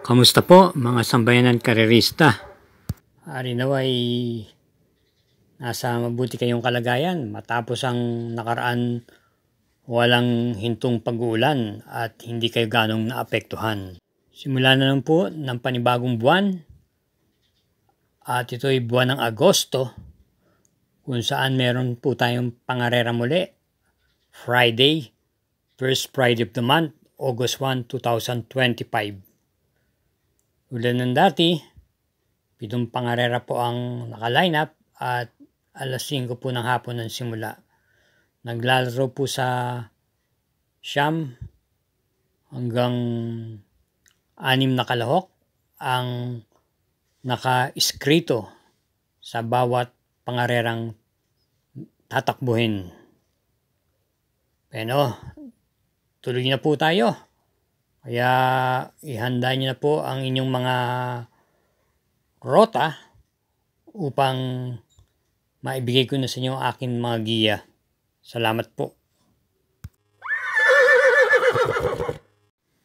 Kamusta po mga sambayanan karerista? Hari naway nasa mabuti kayong kalagayan matapos ang nakaraan walang hintong pag-uulan at hindi kayo ganong naapektuhan. Simula na lang po ng panibagong buwan at ito'y buwan ng Agosto kung saan meron po tayong pangarera muli. Friday, first Friday of the month, August 1, 2025. Ulan ng dati, 7 pangarera po ang naka-line up at alas 5 po ng hapon ang simula. Naglalaro po sa siyam hanggang 6 na kalahok ang naka-iskrito sa bawat pangarerang tatakbuhin. Pero tuloy na po tayo. Kaya ihanda niyo na po ang inyong mga rota upang maibigay ko na sa inyo ang aking mga giya. Salamat po.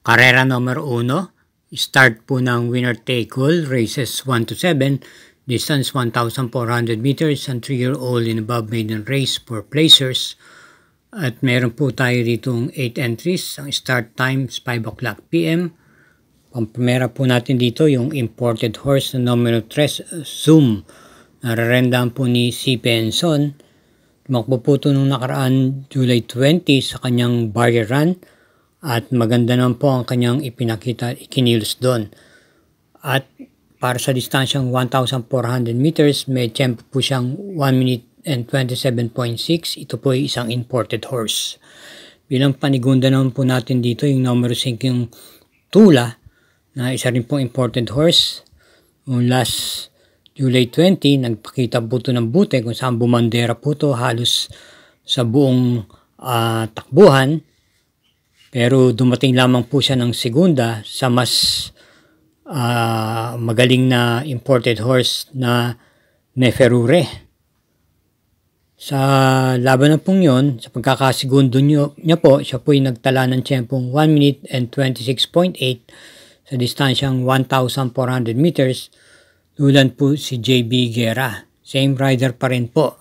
Karera numero 1. Start po ng winner take all, races 1 to 7, distance 1,400 meters and 3-year-old and above maiden race for placers. At meron po tayo ditong 8 entries. Ang start time is 5 o'clock p.m. Pampamera po natin dito yung imported horse na numero 3, Zoom. Nararendahan po ni C. Penson. Tumakbo po ito nung nakaraan July 20 sa kanyang barrier run. At maganda naman po ang kanyang ikinilos doon. At para sa distansyang 1,400 meters, may tempo po siyang 1 minute and 27.6. Ito po ay isang imported horse. Bilang panigunda naman po natin dito yung numero 5 yung Tula na isa rin po imported horse. Yung last July 20 nagpakita po ito ng bute kung saan bumandera po ito halos sa buong takbuhan. Pero dumating lamang po siya ng segunda sa mas magaling na imported horse na Neferure. Sa laban na pong yun, sa pagkakasegundo niya po, siya po ay nagtala ng tiyempong 1 minute and 26.8 sa distansyang 1,400 meters. Dulan po si JB Guerra. Same rider pa rin po.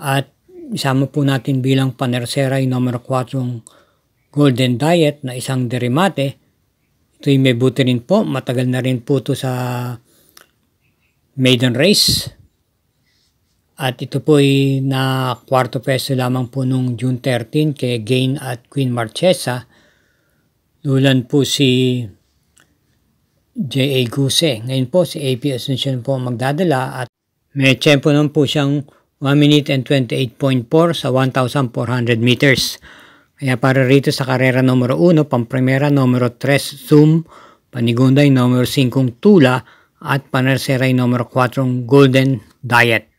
At isama po natin bilang panersera yung numero 4 Golden Diet na isang derimate. Ito'y may buti rin po. Matagal na rin po ito sa maiden race. At ito po ay na kwarto peso lamang po nung June 13 kay Gain at Queen Marchesa. Dulan po si J.A. Guse. Ngayon po si AP Asuncion po magdadala at may tempo naman po siyang 1 minute and 28.4 sa 1,400 meters. Kaya para rito sa karera numero 1, pampremera numero 3 Zoom, panigunday numero 5 Tula at panerseray numero 4 Golden Diet.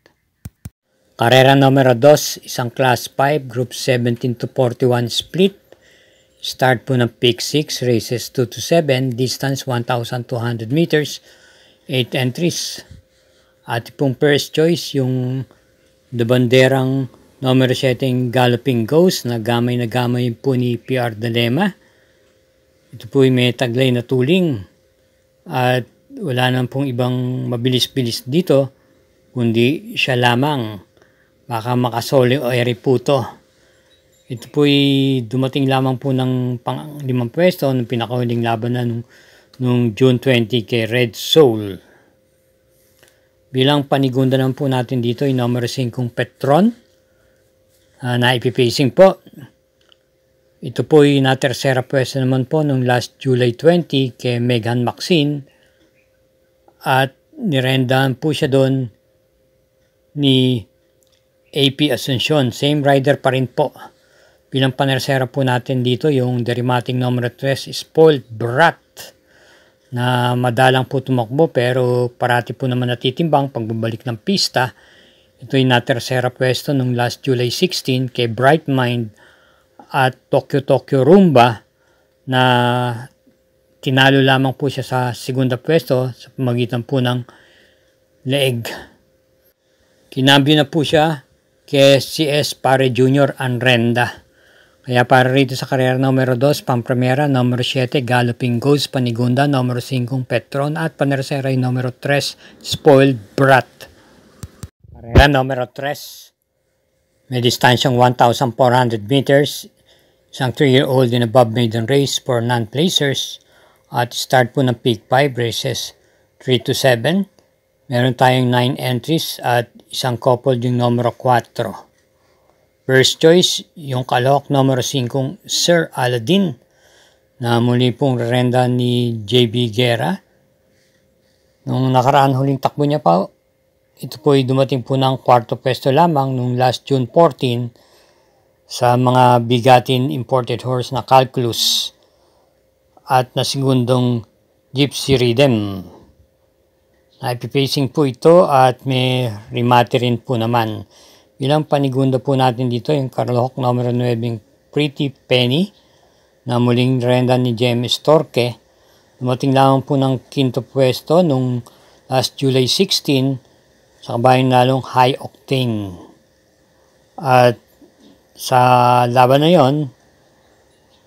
Karera numero 2, isang class 5, group 17 to 41 split. Start po ng pick 6, races 2 to 7, distance 1,200 meters, 8 entries. At pong first choice, yung banderang numero 7 Galloping Ghost na gamay po ni PR Dalema. Ito po ay may taglay na tuling at wala nang pong ibang mabilis-bilis dito kundi siya lamang. Baka makasoli o eri po to. Ito po ay dumating lamang po ng pang-5 pwesto ng pinakahuling laban na nung June 20 kay Red Soul. Bilang panigunda naman po natin dito ay numero 5 Petron na ipipacing po. Ito po ay na tersera pwesto naman po nung last July 20 kay Megan Maxine. At nirendahan po siya doon ni AP Asuncion, same rider pa rin po. Bilang panersera po natin dito yung derimating numero 3 Spoiled Brat na madalang po tumakbo pero parati po naman natitimbang pagbabalik ng pista. Ito yung natersera pwesto nung last July 16 kay Bright Mind at Tokyo Rumba na tinalo lamang po siya sa segunda pwesto sa pamagitan po ng leeg. Kinambyo na po siya kay CS Pare Jr. Anrenda. Kaya para rito sa karera numero 2, Pampremera, numero 7, Galloping Ghost, Panigunda, numero 5, Petron, at panersera yung numero 3, Spoiled Brat. Karera numero 3, may distansyang 1,400 meters, isang 3-year-old in above maiden race for non-placers, at start po ng peak 5 races, 3 to 7. Meron tayong 9 entries at isang couple yung numero 4. First choice, yung kalahok numero 5, Sir Aladdin, na muli pong rerenda ni JB Guerra. Nung nakaraan huling takbo niya pa, ito po ay dumating po ng kwarto pwesto lamang nung last June 14 sa mga bigatin imported horse na Calculus at na segundong Gypsy Rhythm. Naipipacing po ito at may remate rin po naman. Bilang panigunda po natin dito yung kalahok numero 9, Pretty Penny, na muling renda ni James Torque. Dumating lamang po ng quinto pwesto nung last July 16 sa kabayang nalong High Octane. At sa laban na yon,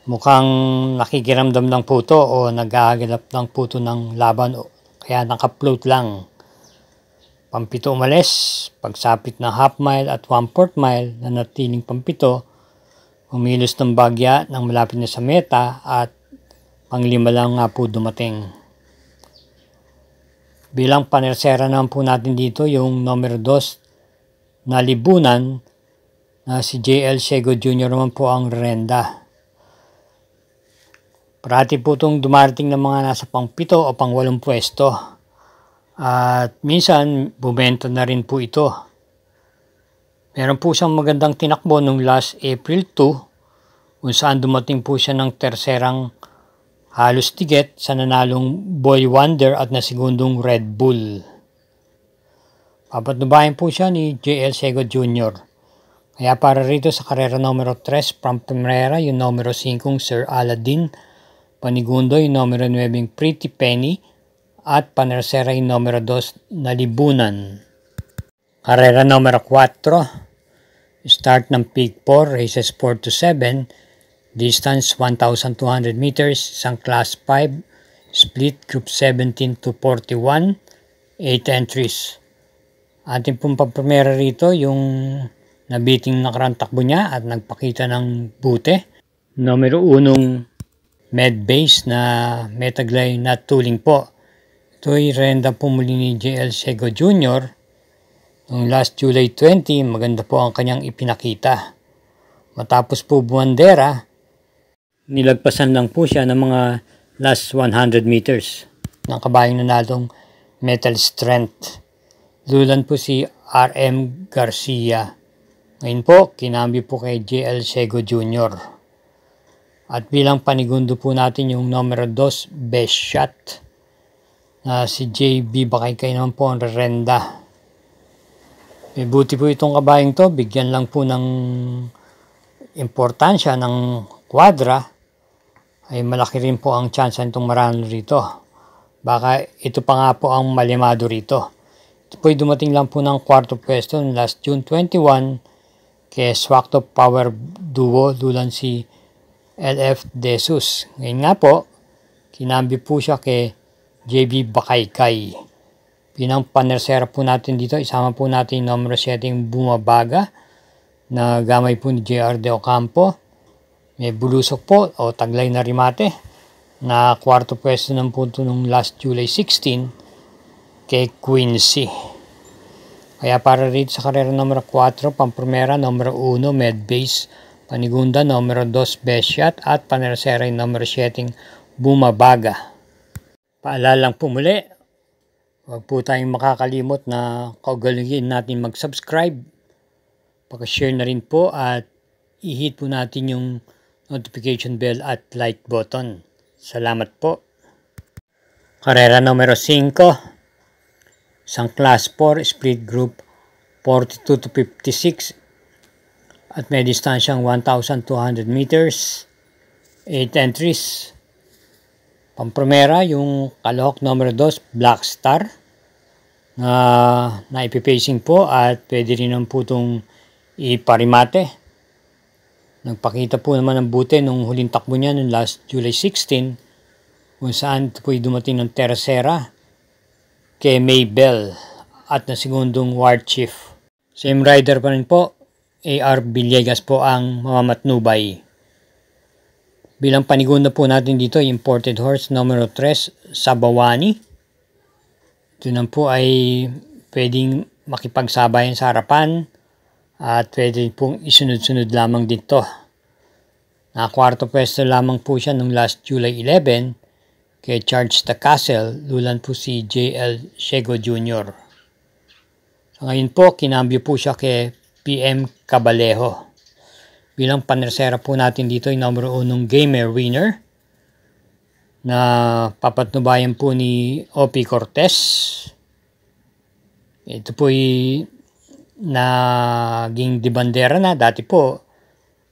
mukhang nakikiramdam lang po ito o nag-aagalap lang po ito ng laban kaya naka-float lang. Pampito umalis, pagsapit ng half mile at 1/4 mile na natiling pampito, umilos ng bagya nang malapit na sa meta at panglima lang nga po dumating. Bilang panersera naman po natin dito yung numero 2 na Libunan na si JL Sego Jr. naman po ang renda. Parati po itong dumarating ng mga nasa pang-7 o pang-8 pwesto. At minsan, bumenta na rin po ito. Meron po siyang magandang tinakbo nung last April 2 kung saan dumating po siya ng terserang halos tiget sa nanalong Boy Wonder at na segundong Red Bull. Papatnubayan po siya ni JL Sego Jr. Kaya para rito sa karera numero 3, Pampremera, yung numero 5, Sir Aladdin, Panigundo, yung numero 9, Pretty Penny, at panersera yung numero 2 na Libunan. Karera numero 4, start ng peak 4, races 4 to 7, distance 1,200 meters, isang class 5, split group 17 to 41, 8 entries. Ating pong pampremera rito yung nabiting nakarang takbo niya at nagpakita ng bute. Numero 1, med base na metaglay na tuling po. Ito ay renda po muli ni JL Sego Jr. Noong last July 20, maganda po ang kanyang ipinakita. Matapos po buwandera, nilagpasan lang po siya ng mga last 100 meters ng kabayang nanalong Metal Strength. Lulan po si RM Garcia. Ngayon po, kinambi po kay JL Sego Jr. At bilang panigundo po natin yung numero 2, Best Shot, na si JB Bakaykay naman po ang rerenda. May buti po itong kabayang to, bigyan lang po ng importansya ng kwadra, ay malaki rin po ang chance nitong marano rito. Baka ito pa nga po ang malimado rito. Ito po ay dumating lang po ng kwarto pwesto ng last June 21 kay Swakto Power Duo, lulan si LF Desus. Ngayon nga po, kinambi po siya kay JB Bakaykay. Pinang panersera po natin dito, isama po natin yung numero 7 Bumabaga na gamay po ni JR De Ocampo. May bulusok po o taglay na rimate na kwarto pwesto ng punto nung last July 16 kay Quincy. Kaya para rito sa karera numero 4, Pampremera, numero 1, Medbase, Panigunda, numero 2, Best Shot, at panersera yung numero 7 Bumabaga. Paalalang po muli, huwag po tayong makakalimot na kaugalingin natin mag-subscribe, pag-share na rin po at i-hit po natin yung notification bell at like button. Salamat po. Karera numero 5, isang class 4 split group 42 to 56 at may distansyang 1,200 meters, 8 entries. Pampremera, yung kalahok numero 2, Black Star, na naipipacing po at pwede rin ang putong iparimate. Nagpakita po naman ng buti nung huling takbo niya noong last July 16, kung saan ito po'y dumating ng tercera kay Maybell at na segundong War Chief. Same rider pa rin po, A.R. Villegas po ang mamamatnubay. Bilang panigunda po natin dito, imported horse numero 3, Sabawani. Ito na po ay pwedeng makipagsabayan sa harapan at pwede pong isunod-sunod lamang dito. Nakakwarto pwesto lamang po siya noong last July 11 kay Charge the Castle, lulan po si J.L. Shego Jr. So ngayon po, kinambyo po siya kay PM Cabalejo. Bilang panersera po natin dito ay numero 1 Gamer Winner na papatnubayan po ni O.P. Cortez. Ito po ay naging dibandera na. Dati po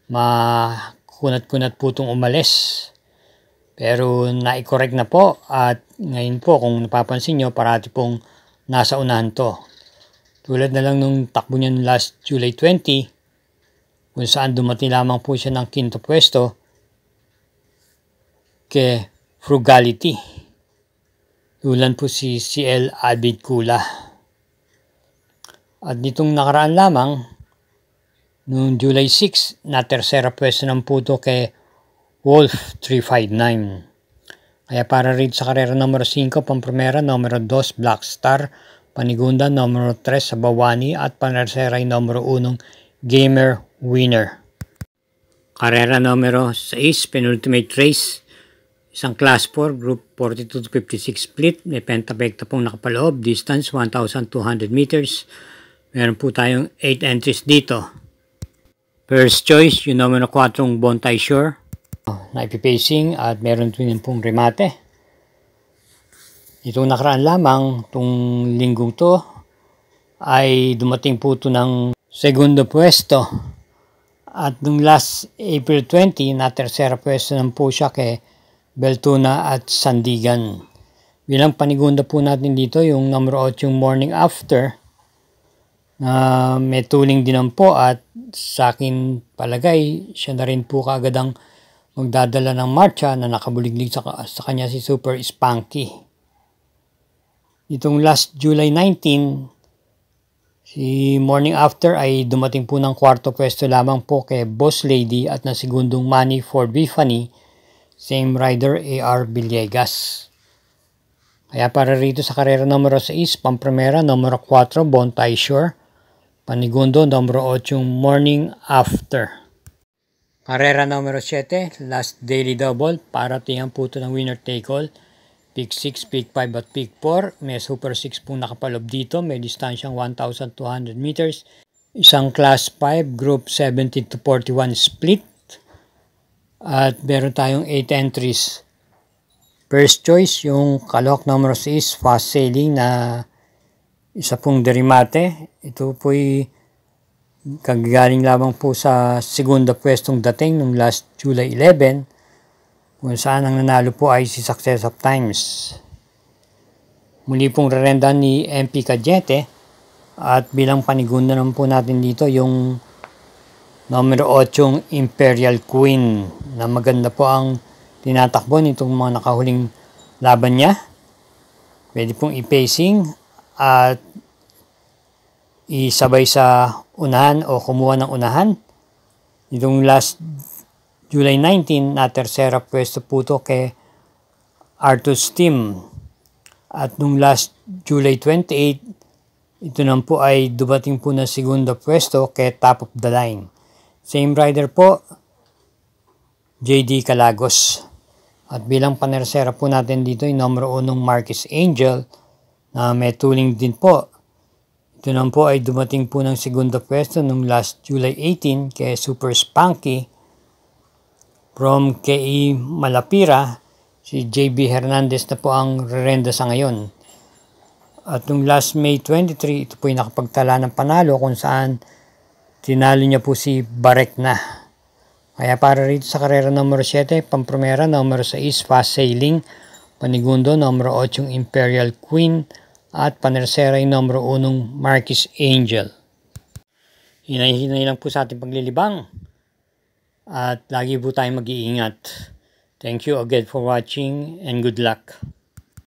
makunat-kunat po itong umalis. Pero na-correct na po at ngayon po kung napapansin nyo parati pong nasa unahan to. Tulad na lang nung takbo niya last July 20 kung saan dumating lamang po siya ng 5th pwesto kay Frugality. Lulan po si CL Abid Kula. At nitong nakaraan lamang, noong July 6, na tercera pwesto ng puto kay Wolf 359. Kaya para rin sa karera numero 5, Pamprimera, numero 2, Black Star, Panigunda, numero 3, Sabawani, at panersera ay numero 1, Gamer Winner. Karera numero 6, penultimate race. Isang class 4, group 42 to 56 split. May pentapekta pong nakapaloob. Distance 1,200 meters. Meron po tayong 8 entries dito. First choice, yung numero 4, Bontay Shore. Na ipipacing at meron din pong remate. Itong nakaraan lamang, itong linggong to, ay dumating po ito ng segundo pwesto. At nung last April 20, na tercera pwesto naman po siya kay Beltuna at Sandigan. Bilang panigunda po natin dito, yung numero 8, yung Morning After, na may tuling din po at sa akin palagay, siya na rin po kaagad ang magdadala ng marcha na nakabuliglig sa kanya si Super Spunky. Itong last July 19, si Morning After ay dumating po ng kwarto pwesto lamang po kay Boss Lady at na segundong Money for Bifani, same rider A.R. Villegas. Kaya para rito sa karera numero 6, Pamprimera, numero 4, Bontay Shore, panigundo, numero 8, Morning After. Karera numero 7, last daily double, para tingnan po ito ng winner take all. Pick 6, pick 5 at pick 4. May super 6 pong nakapalob dito. May distansyang 1,200 meters. Isang class 5, group 70 to 41 split. At meron tayong 8 entries. First choice, yung kalok number 6, fast sailing na isa pong derimate. Ito po'y kagagaling lamang po sa segunda pwestong dating nung last July 11. Kung saan ang nanalo po ay si Success of Times. Muli pong rerenda ni MP Cadiete at bilang panigunda naman po natin dito yung numero 8 Imperial Queen na maganda po ang tinatakbo nitong mga nakahuling laban niya. Pwede pong i-pacing at isabay sa unahan o kumuha ng unahan. Itong last July 19, na tercera pwesto po ito kay Arthur's Team. At nung last July 28, ito naman po ay dumating po na segunda pwesto kay Top of the Line. Same rider po, JD Calagos. At bilang panersera po natin dito, yung numero 1 Marquis Angel na may tuling din po. Ito naman po ay dumating po ng segunda pwesto nung last July 18 kay Super Spunky. From K.E. Malapira, si J.B. Hernandez na po ang rerenda sa ngayon. At nung last May 23, ito po yung nakapagtala ng panalo kung saan tinalo niya po si Barek na. Kaya para rito sa karera numero 7, Pamprimera, numero 6, Fast Sailing, panigundo, numero 8, Imperial Queen, at panersera yung numero 1, Marquis Angel. Hinay-hinay lang po sa ating paglilibang. at lagi po tayong mag-iingat. Thank you again for watching and good luck.